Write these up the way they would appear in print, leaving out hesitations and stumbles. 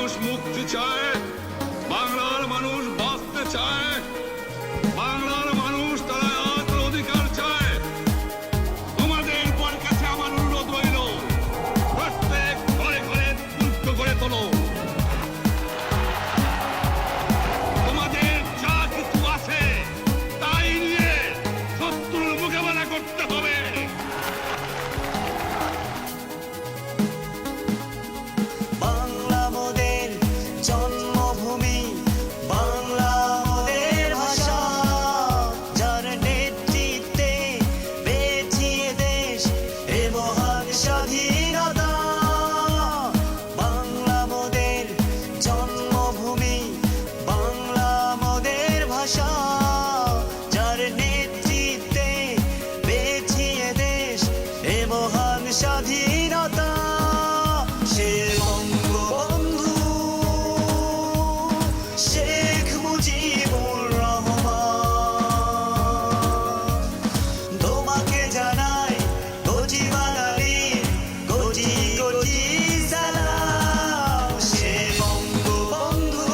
মানুষ মুক্তি চায়, বাংলার মানুষ বাঁচতে চায়, বাংলার মানুষ তারা আত্ম অধিকার চায়। তোমাদের উপর কাছে আমার অনুরোধ রইল, প্রত্যেক ঘরে ঘরে মুক্ত করে তোলো। তোমাদের যা কিছু আছে তাই নিয়ে শত্রুর মোকাবেলা করতে হবে। বাংলা মোদের জন্মভূমি, বাংলা মোদের ভাষা, যার নেতৃত্বে বেঁচিয়ে দেশ এ মহান স্বাধীনতা। বাংলা মোদের জন্মভূমি, বাংলা মোদের ভাষা, যার নেতৃত্বে বেঁচিয়ে দেশ এ মহান স্বাধীনতা। সে বঙ্গবন্ধু শেখ মুজিবুর রহমান। তোমাকে জানাই কোটি বাঙালির কোটি কোটি সালাম। সে বঙ্গবন্ধু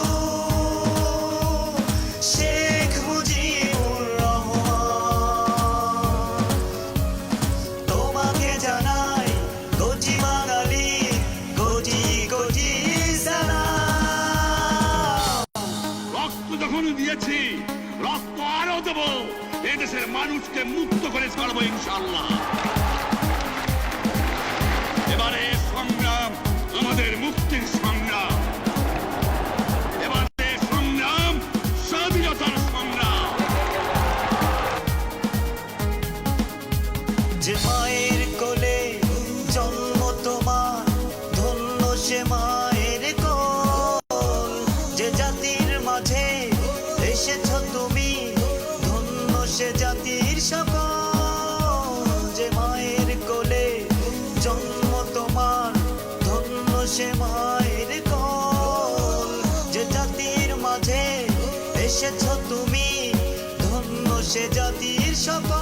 শেখ মুজিবুর রহমান। তোমাকে জানাই কোটি বাঙালির কোটি কোটি সালাম। রক্ত যখন দিয়েছি, রক্ত আরো দেব। এদেশের মানুষকে মুক্ত করে ছাড়বো ইনশাআল্লাহ। এবারে সংগ্রাম আমাদের মুক্তির সংগ্রাম, এবারে সংগ্রাম স্বাধীনতার সংগ্রাম। যে মায়ের কোলে জন্ম তোমার, ধন্য সে মায়ের কোল। যে জাতির মাঝে এসেছ তুমি, ধন্য সে জাতির সকল। যে মায়ের কোলে জন্ম তোমার, ধন্য সে মায়ের কোল। যে জাতির মাঝে এসেছ তুমি, ধন্য সে জাতির সকল।